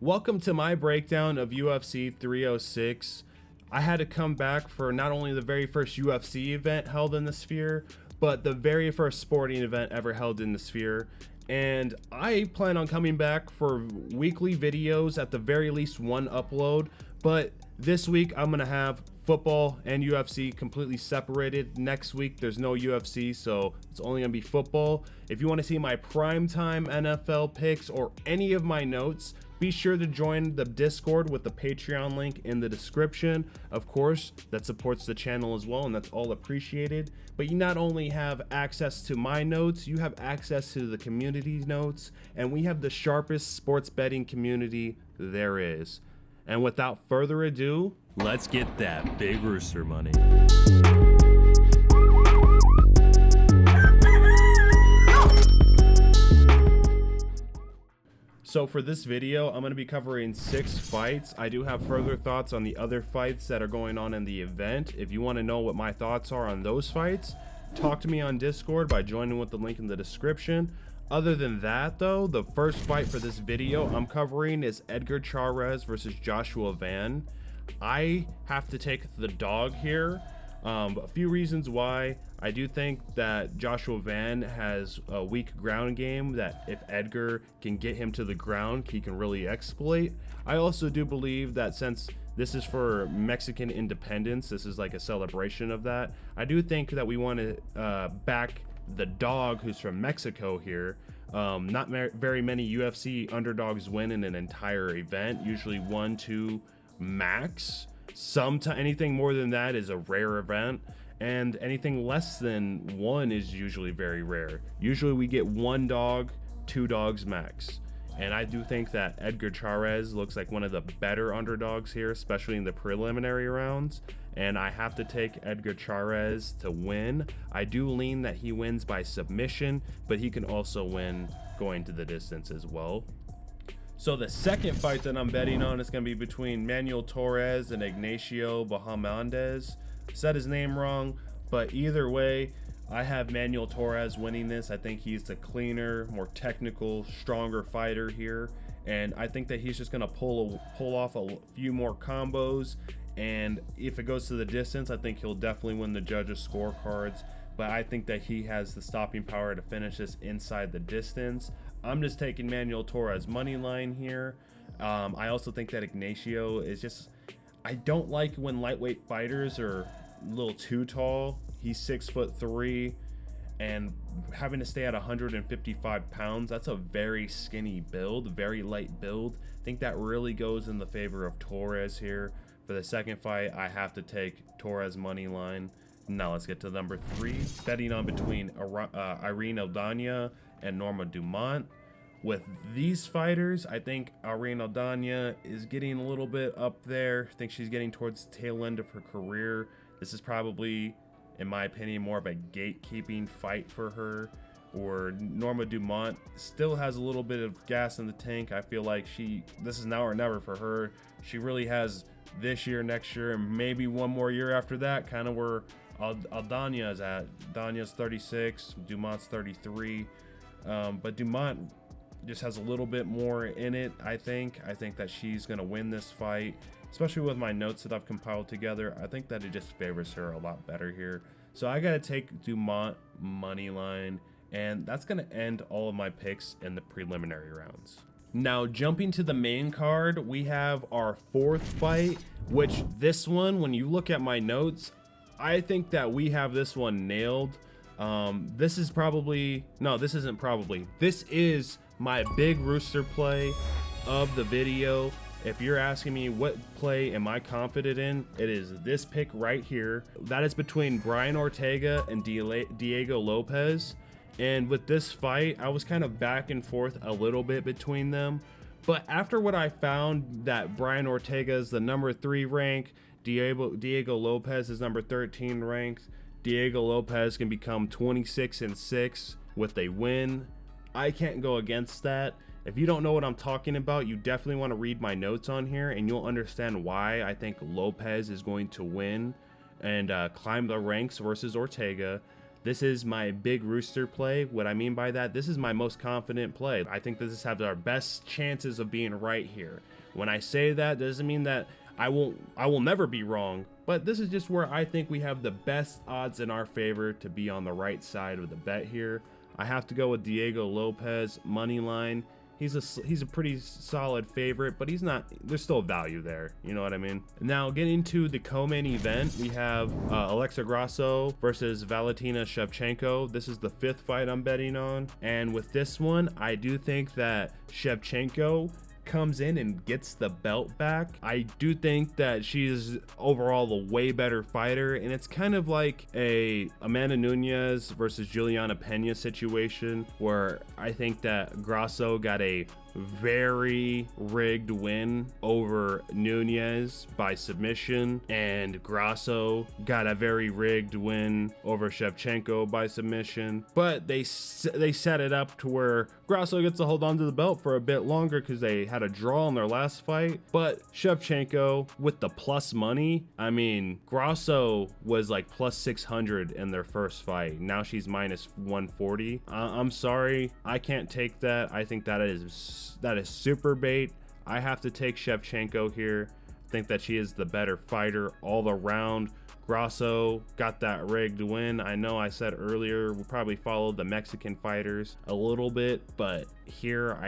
Welcome to my breakdown of UFC 306. I had to come back for not only the very first UFC event held in the Sphere, but the very first sporting event ever held in the Sphere. And I plan on coming back for weekly videos, at the very least one upload. But this week I'm gonna have football and UFC completely separated. Next week there's no UFC, so it's only gonna be football. If you want to see my primetime NFL picks or any of my notes, be sure to join the Discord with the Patreon link in the description. Of course, that supports the channel as well, and that's all appreciated. But you not only have access to my notes, you have access to the community notes, and we have the sharpest sports betting community there is. And without further ado, let's get that Big Rooster money. So for this video, I'm going to be covering 6 fights. I do have further thoughts on the other fights that are going on in the event. If you want to know what my thoughts are on those fights, talk to me on Discord by joining with the link in the description. Other than that though, the first fight for this video I'm covering is Edgar Chairez versus Joshua Van. I have to take the dog here. A few reasons why. I do think that Joshua Van has a weak ground game that if Edgar can get him to the ground, he can really exploit. I also do believe that since this is for Mexican independence, this is like a celebration of that, I do think that we want to back the dog who's from Mexico here. Not very many UFC underdogs win in an entire event, usually 1, 2 max. Anything more than that is a rare event, and anything less than 1 is usually very rare. Usually we get 1 dog, 2 dogs max. And I do think that Edgar Chairez looks like one of the better underdogs here, especially in the preliminary rounds. And I have to take Edgar Chairez to win. I do lean that he wins by submission, but he can also win going to the distance as well. So the second fight that I'm betting on is going to be between Manuel Torres and Ignacio Bahamondes. Said his name wrong, but either way, I have Manuel Torres winning this. I think he's the cleaner, more technical, stronger fighter here, and I think that he's just going to pull off a few more combos. And if it goes to the distance, I think he'll definitely win the judges' scorecards. But I think that he has the stopping power to finish this inside the distance. I'm just taking Manuel Torres money line here. I also think that Ignacio is just, I don't like when lightweight fighters are a little too tall. He's 6'3", and having to stay at 155 pounds, that's a very skinny build, very light build. I think that really goes in the favor of Torres here. For the second fight, I have to take Torres money line. Now let's get to number 3, betting on between Irene Aldana and Norma Dumont. With these fighters, I think Irene Aldana is getting a little bit up there. I think she's getting towards the tail end of her career. This is probably, in my opinion, more of a gatekeeping fight for her. Or Norma Dumont still has a little bit of gas in the tank. I feel like this is now or never for her. She really has this year, next year, and maybe one more year after that, kind of where Aldana is at. Aldana's 36, Dumont's 33, but Dumont just has a little bit more in it. I think that she's gonna win this fight, especially with my notes that I've compiled together. I think that it just favors her a lot better here, so I gotta take Dumont money line, and that's gonna end all of my picks in the preliminary rounds. Now jumping to the main card, we have our 4th fight, which this one, when you look at my notes, I think that we have this one nailed. This isn't probably, this is my Big Rooster play of the video. If you're asking me what play am I confident in, it is this pick right here. That is between Brian Ortega and Diego Lopez. And with this fight, I was kind of back and forth a little bit between them. But after what I found, that Brian Ortega is the number 3 rank, Diego Lopez is number 13 ranked. Diego Lopez can become 26-6 with a win. I can't go against that. If you don't know what I'm talking about, you definitely want to read my notes on here, and you'll understand why I think Lopez is going to win and climb the ranks versus Ortega. This is my Big Rooster play. What I mean by that, this is my most confident play. I think this has our best chances of being right here. When I say that, doesn't mean that I will never be wrong, but this is just where I think we have the best odds in our favor to be on the right side of the bet here. I have to go with Diego Lopez money line. He's a pretty solid favorite, but there's still value there. You know what I mean? Now getting to the co-main event, we have Alexa Grasso versus Valentina Shevchenko. This is the 5th fight I'm betting on. And with this one, I do think that Shevchenko comes in and gets the belt back. I do think that she is overall a way better fighter, and it's kind of like a Amanda Nunes versus Juliana Pena situation, where I think that Grasso got a very rigged win over Nunes by submission, and Grasso got a very rigged win over Shevchenko by submission. But they set it up to where Grasso gets to hold on to the belt for a bit longer because they had a draw in their last fight. But Shevchenko with the plus money, I mean, Grasso was like plus 600 in their first fight. Now she's minus 140. I'm sorry, I can't take that. I think that is super bait. I have to take Shevchenko here. I think that she is the better fighter all around. Grasso got that rigged win. I know I said earlier we probably followed the Mexican fighters a little bit, but here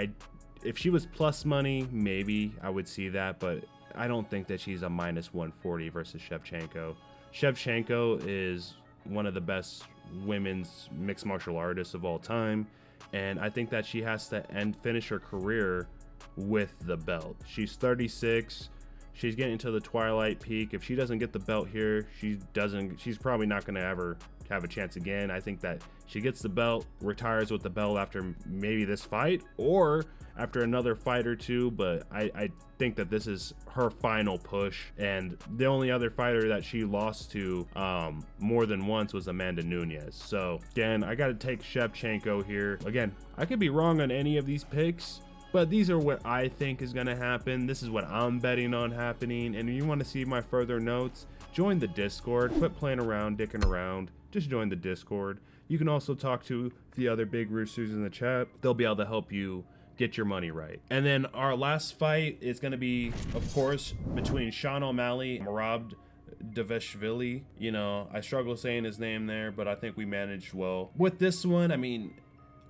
if she was plus money, maybe I would see that, but I don't think that she's a minus 140 versus Shevchenko. Shevchenko is one of the best women's mixed martial artists of all time, and I think that she has to finish her career with the belt. She's 36. She's getting to the twilight peak. If she doesn't get the belt here, she's probably not going to ever have a chance again. I think that she gets the belt, retires with the belt after maybe this fight or after another fight or two, but I think that this is her final push. And the only other fighter that she lost to more than once was Amanda Nunes. So again, I got to take Shevchenko here. Again, I could be wrong on any of these picks, but these are what I think is going to happen. This is what I'm betting on happening. And if you want to see my further notes, join the Discord. Quit playing around, dicking around. Just join the Discord. You can also talk to the other Big Roosters in the chat. They'll be able to help you get your money right. And then our last fight is going to be, of course, between Sean O'Malley and Merab Dvalishvili. You know, I struggle saying his name there, but I think we managed well. With this one, I mean,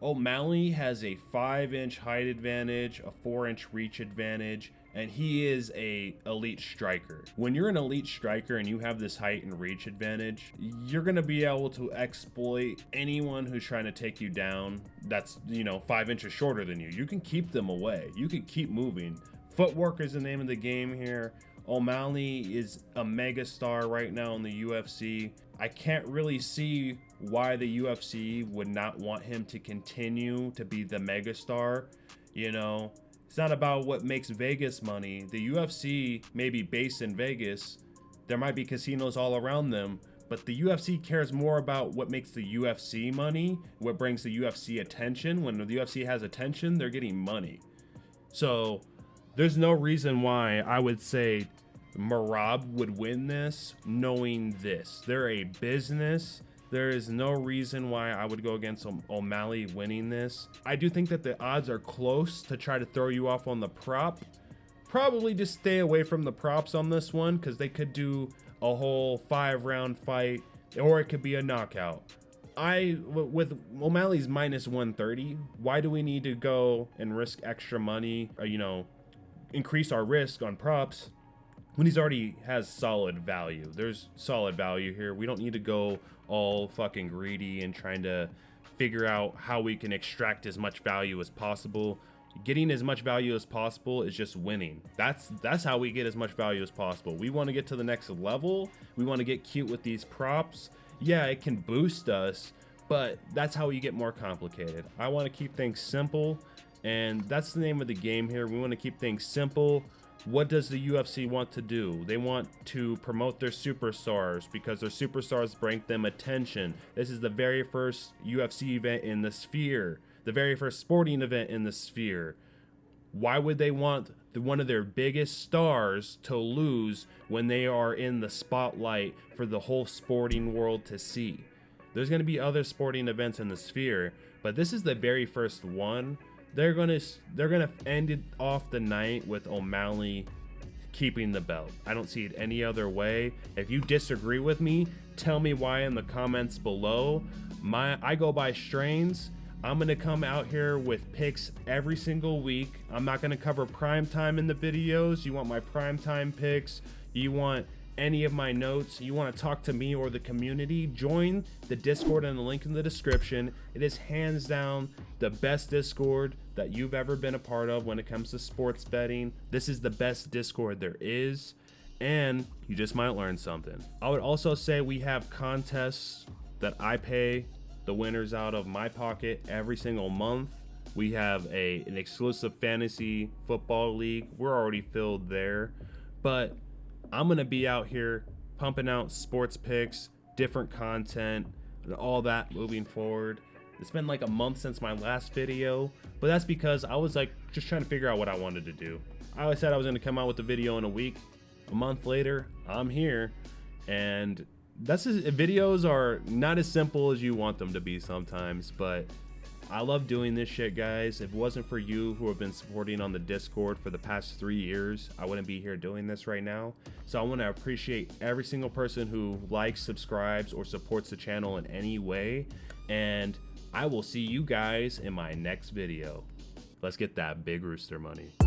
O'Malley has a 5-inch height advantage, a 4-inch reach advantage, and he is a elite striker. When you're an elite striker and you have this height and reach advantage, you're gonna be able to exploit anyone who's trying to take you down that's, 5 inches shorter than you. You can keep them away. You can keep moving. Footwork is the name of the game here. O'Malley is a mega star right now in the UFC. I can't really see why the UFC would not want him to continue to be the mega star. It's not about what makes Vegas money. The UFC may be based in Vegas. There might be casinos all around them, but the UFC cares more about what makes the UFC money, what brings the UFC attention. When the UFC has attention, they're getting money. So there's no reason why I would say Merab would win this knowing this. They're a business. There is no reason why I would go against O'Malley winning this. I do think that the odds are close to try to throw you off on the prop. Probably just stay away from the props on this one because they could do a whole 5-round fight or it could be a knockout. With O'Malley's minus 130, why do we need to go and risk extra money, increase our risk on props when he's already has solid value? There's solid value here. We don't need to go all fucking greedy and trying to figure out how we can extract as much value as possible. Getting as much value as possible is just winning. That's how we get as much value as possible. We want to get to the next level. We want to get cute with these props. Yeah, it can boost us, but that's how you get more complicated. I want to keep things simple, and that's the name of the game here. We want to keep things simple. What does the UFC want to do? They want to promote their superstars because their superstars bring them attention. This is the very first UFC event in the sphere, the very first sporting event in the sphere. Why would they want one of their biggest stars to lose when they are in the spotlight for the whole sporting world to see? There's going to be other sporting events in the sphere, but this is the very first one. They're gonna end it off the night with O'Malley keeping the belt. I don't see it any other way. If you disagree with me, tell me why in the comments below. I go by Strainz. I'm gonna come out here with picks every single week. I'm not gonna cover prime time in the videos. You want my prime time picks, you want any of my notes, you want to talk to me or the community, join the Discord and the link in the description. It is hands down the best Discord that you've ever been a part of when it comes to sports betting. This is the best Discord there is, and you just might learn something. I would also say we have contests that I pay the winners out of my pocket every single month. We have an exclusive fantasy football league. We're already filled there, but I'm gonna be out here pumping out sports picks, different content, and all that moving forward. It's been like a month since my last video, but that's because I was like just trying to figure out what I wanted to do. I always said I was gonna come out with a video in a week. A month later, I'm here, and videos are not as simple as you want them to be sometimes, but I love doing this shit, guys. If it wasn't for you who have been supporting on the Discord for the past 3 years, I wouldn't be here doing this right now. So I want to appreciate every single person who likes, subscribes, or supports the channel in any way. And I will see you guys in my next video. Let's get that Big Rooster money.